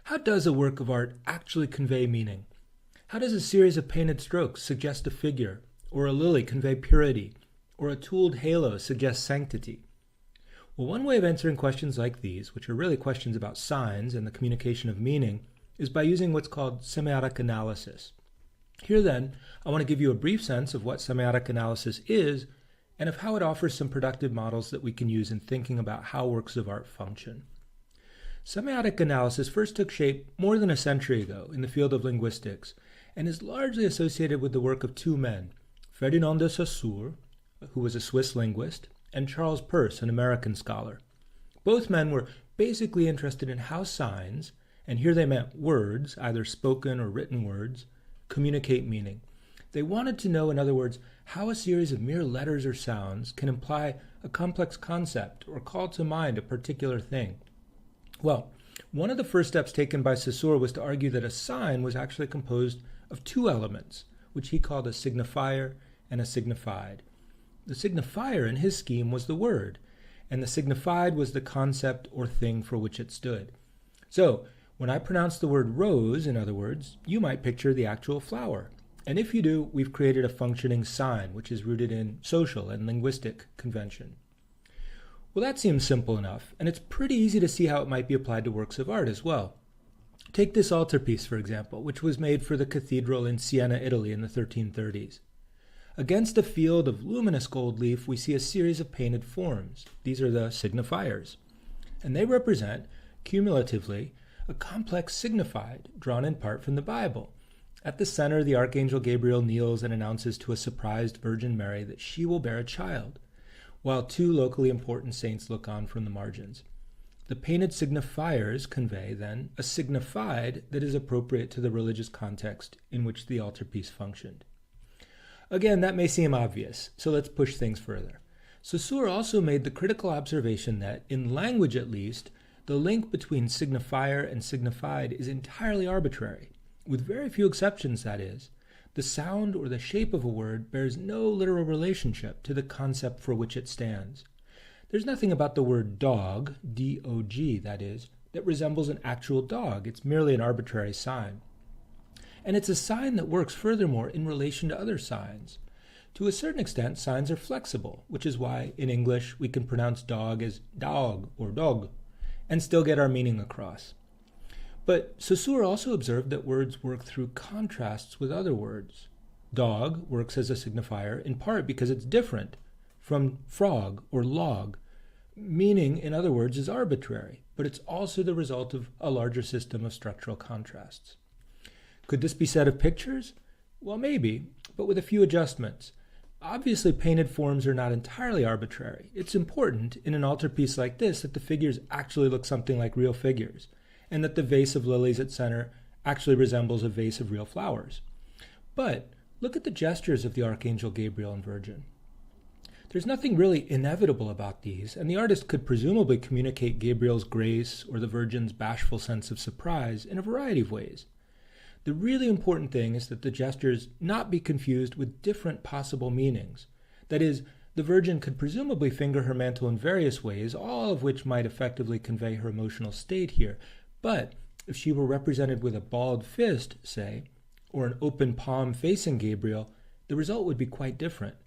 How does a work of art actually convey meaning? How does a series of painted strokes suggest a figure, or a lily convey purity, or a tooled halo suggest sanctity? Well, one way of answering questions like these, which are really questions about signs and the communication of meaning, is by using what's called semiotic analysis. Here then, I want to give you a brief sense of what semiotic analysis is and of how it offers some productive models that we can use in thinking about how works of art function. Semiotic analysis first took shape more than a century ago in the field of linguistics and is largely associated with the work of two men, Ferdinand de Saussure, who was a Swiss linguist, and Charles Peirce, an American scholar. Both men were basically interested in how signs, and here they meant words, either spoken or written words, communicate meaning. They wanted to know, in other words, how a series of mere letters or sounds can imply a complex concept or call to mind a particular thing. Well, one of the first steps taken by Saussure was to argue that a sign was actually composed of two elements, which he called a signifier and a signified. The signifier in his scheme was the word, and the signified was the concept or thing for which it stood. So, when I pronounce the word rose, in other words, you might picture the actual flower. And if you do, we've created a functioning sign, which is rooted in social and linguistic convention. Well, that seems simple enough, and it's pretty easy to see how it might be applied to works of art as well. Take this altarpiece, for example, which was made for the cathedral in Siena, Italy in the 1330s. Against a field of luminous gold leaf, we see a series of painted forms. These are the signifiers, and they represent, cumulatively, a complex signified, drawn in part from the Bible. At the center, the Archangel Gabriel kneels and announces to a surprised Virgin Mary that she will bear a child, while two locally important saints look on from the margins. The painted signifiers convey, then, a signified that is appropriate to the religious context in which the altarpiece functioned. Again, that may seem obvious, so let's push things further. Saussure also made the critical observation that, in language at least, the link between signifier and signified is entirely arbitrary, with very few exceptions, that is. The sound or the shape of a word bears no literal relationship to the concept for which it stands. There's nothing about the word dog, D-O-G, that is, that resembles an actual dog. It's merely an arbitrary sign. And it's a sign that works furthermore in relation to other signs. To a certain extent, signs are flexible, which is why in English we can pronounce dog as dog or dog, and still get our meaning across. But Saussure also observed that words work through contrasts with other words. Dog works as a signifier in part because it's different from frog or log. Meaning, in other words, is arbitrary, but it's also the result of a larger system of structural contrasts. Could this be said of pictures? Well, maybe, but with a few adjustments. Obviously, painted forms are not entirely arbitrary. It's important in an altarpiece like this that the figures actually look something like real figures, and that the vase of lilies at center actually resembles a vase of real flowers. But look at the gestures of the Archangel Gabriel and Virgin. There's nothing really inevitable about these, and the artist could presumably communicate Gabriel's grace or the Virgin's bashful sense of surprise in a variety of ways. The really important thing is that the gestures not be confused with different possible meanings. That is, the Virgin could presumably finger her mantle in various ways, all of which might effectively convey her emotional state here. But if she were represented with a balled fist, say, or an open palm facing Gabriel, the result would be quite different.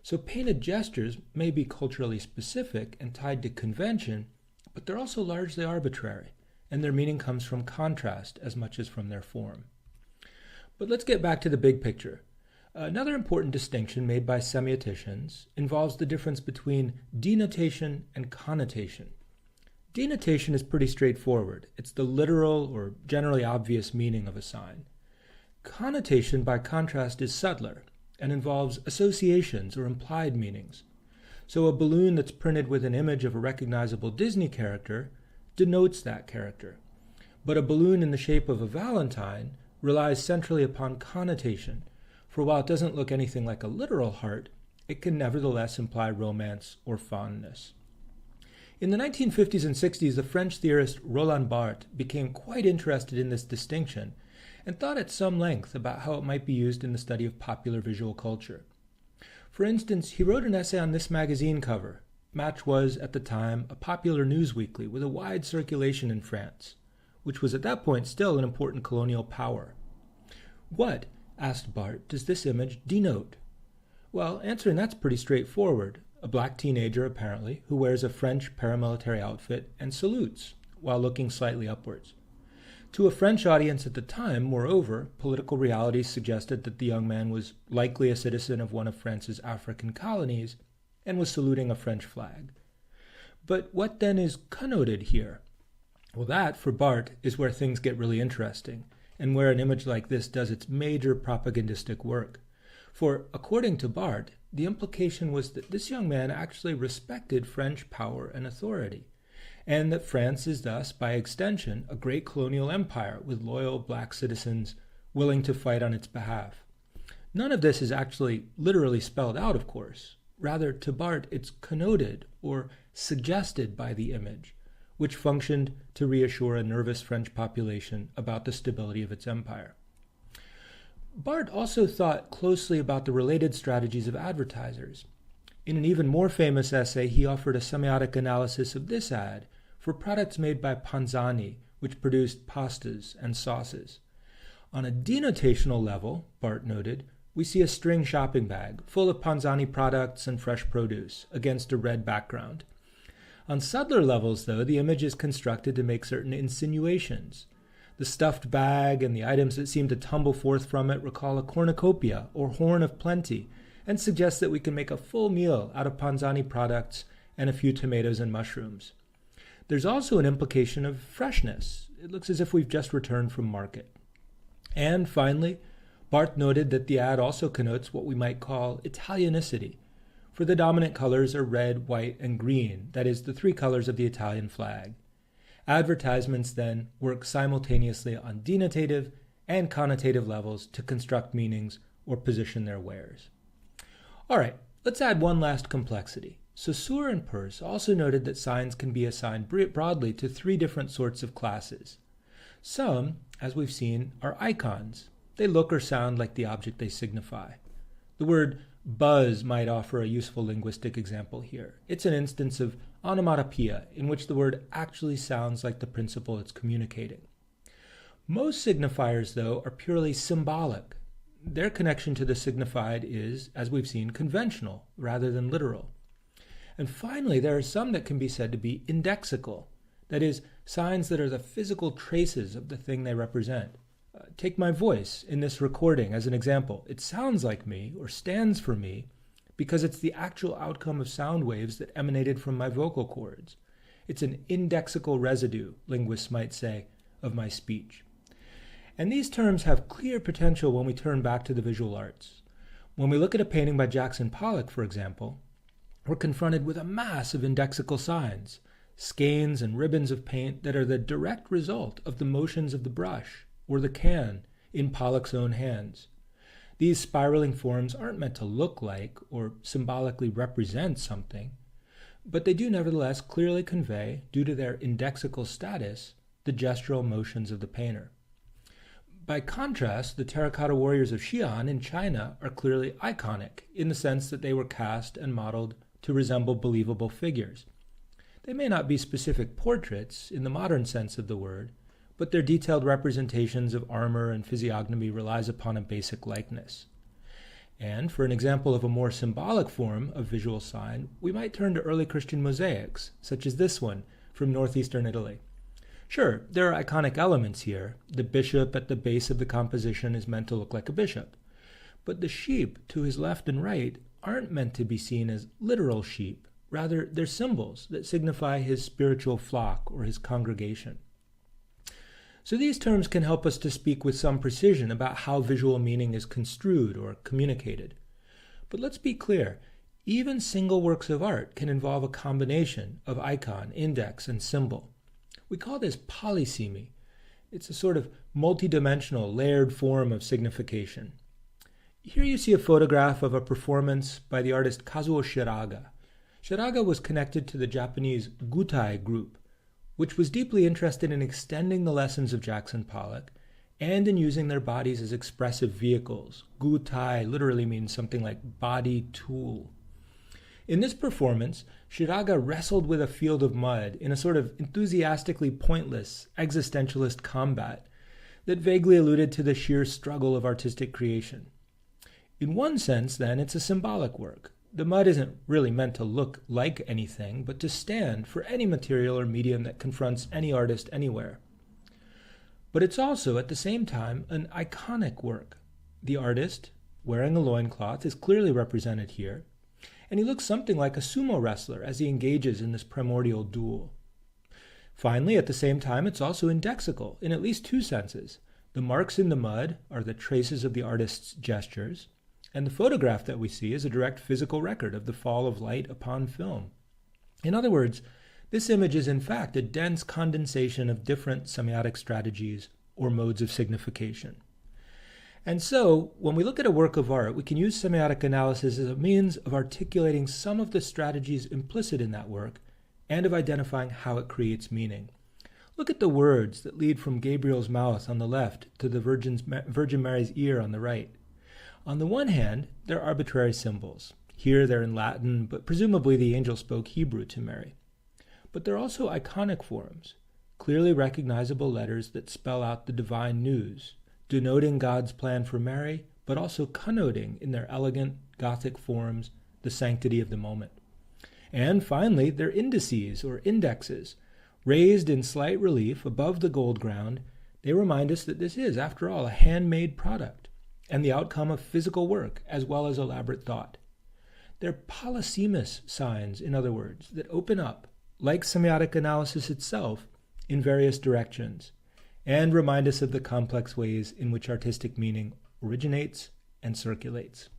So painted gestures may be culturally specific and tied to convention, but they're also largely arbitrary, and their meaning comes from contrast as much as from their form. But let's get back to the big picture. Another important distinction made by semioticians involves the difference between denotation and connotation. Denotation is pretty straightforward. It's the literal or generally obvious meaning of a sign. Connotation, by contrast, is subtler and involves associations or implied meanings. So a balloon that's printed with an image of a recognizable Disney character denotes that character. But a balloon in the shape of a Valentine relies centrally upon connotation, for while it doesn't look anything like a literal heart, it can nevertheless imply romance or fondness. In the 1950s and 60s, the French theorist Roland Barthes became quite interested in this distinction and thought at some length about how it might be used in the study of popular visual culture. For instance, he wrote an essay on this magazine cover. Match was, at the time, a popular news weekly with a wide circulation in France. which was at that point still an important colonial power. What, asked Barthes, does this image denote? Well, answering that's pretty straightforward. A black teenager, apparently, who wears a French paramilitary outfit and salutes while looking slightly upwards. To a French audience at the time, moreover, political realities suggested that the young man was likely a citizen of one of France's African colonies and was saluting a French flag. But what then is connoted here? Well, that, for Barthes, is where things get really interesting, and where an image like this does its major propagandistic work. For, according to Barthes, the implication was that this young man actually respected French power and authority, and that France is thus, by extension, a great colonial empire with loyal black citizens willing to fight on its behalf. None of this is actually literally spelled out, of course. Rather, to Barthes, it's connoted or suggested by the image, which functioned to reassure a nervous French population about the stability of its empire. Barthes also thought closely about the related strategies of advertisers. In an even more famous essay, he offered a semiotic analysis of this ad for products made by Panzani, which produced pastas and sauces. On a denotational level, Barthes noted, we see a string shopping bag full of Panzani products and fresh produce against a red background. On subtler levels, though, the image is constructed to make certain insinuations. The stuffed bag and the items that seem to tumble forth from it recall a cornucopia or horn of plenty and suggest that we can make a full meal out of Panzani products and a few tomatoes and mushrooms. There's also an implication of freshness. It looks as if we've just returned from market. And finally, Barthes noted that the ad also connotes what we might call Italianicity, for the dominant colors are red, white, and green, that is, the three colors of the Italian flag. Advertisements then work simultaneously on denotative and connotative levels to construct meanings or position their wares. All right, let's add one last complexity. Saussure and Peirce also noted that signs can be assigned broadly to three different sorts of classes. Some, as we've seen, are icons. They look or sound like the object they signify. The word buzz might offer a useful linguistic example here. It's an instance of onomatopoeia in which the word actually sounds like the principle it's communicating. Most signifiers, though, are purely symbolic. Their connection to the signified is, as we've seen, conventional rather than literal. And finally, there are some that can be said to be indexical, that is, signs that are the physical traces of the thing they represent. Take my voice in this recording as an example. It sounds like me, or stands for me, because it's the actual outcome of sound waves that emanated from my vocal cords. It's an indexical residue, linguists might say, of my speech. And these terms have clear potential when we turn back to the visual arts. When we look at a painting by Jackson Pollock, for example, we're confronted with a mass of indexical signs, skeins and ribbons of paint that are the direct result of the motions of the brush or the can in Pollock's own hands. These spiraling forms aren't meant to look like or symbolically represent something, but they do nevertheless clearly convey, due to their indexical status, the gestural motions of the painter. By contrast, the terracotta warriors of Xi'an in China are clearly iconic in the sense that they were cast and modeled to resemble believable figures. They may not be specific portraits in the modern sense of the word, but their detailed representations of armor and physiognomy relies upon a basic likeness. And for an example of a more symbolic form of visual sign, we might turn to early Christian mosaics, such as this one from northeastern Italy. Sure, there are iconic elements here. The bishop at the base of the composition is meant to look like a bishop. But the sheep to his left and right aren't meant to be seen as literal sheep. Rather, they're symbols that signify his spiritual flock or his congregation. So these terms can help us to speak with some precision about how visual meaning is construed or communicated. But let's be clear, even single works of art can involve a combination of icon, index, and symbol. We call this polysemy. It's a sort of multidimensional, layered form of signification. Here you see a photograph of a performance by the artist Kazuo Shiraga. Shiraga was connected to the Japanese Gutai group, which was deeply interested in extending the lessons of Jackson Pollock and in using their bodies as expressive vehicles. Gutai literally means something like body tool. In this performance, Shiraga wrestled with a field of mud in a sort of enthusiastically pointless, existentialist combat that vaguely alluded to the sheer struggle of artistic creation. In one sense, then, it's a symbolic work. The mud isn't really meant to look like anything, but to stand for any material or medium that confronts any artist anywhere. But it's also, at the same time, an iconic work. The artist, wearing a loincloth, is clearly represented here, and he looks something like a sumo wrestler as he engages in this primordial duel. Finally, at the same time, it's also indexical in at least two senses. The marks in the mud are the traces of the artist's gestures, and the photograph that we see is a direct physical record of the fall of light upon film. In other words, this image is in fact a dense condensation of different semiotic strategies or modes of signification. And so, when we look at a work of art, we can use semiotic analysis as a means of articulating some of the strategies implicit in that work and of identifying how it creates meaning. Look at the words that lead from Gabriel's mouth on the left to the Virgin Mary's ear on the right. On the one hand, they're arbitrary symbols. Here they're in Latin, but presumably the angel spoke Hebrew to Mary. But they're also iconic forms, clearly recognizable letters that spell out the divine news, denoting God's plan for Mary, but also connoting in their elegant Gothic forms the sanctity of the moment. And finally, they're indices or indexes. Raised in slight relief above the gold ground, they remind us that this is, after all, a handmade product and the outcome of physical work as well as elaborate thought. They're polysemous signs, in other words, that open up, like semiotic analysis itself, in various directions, and remind us of the complex ways in which artistic meaning originates and circulates.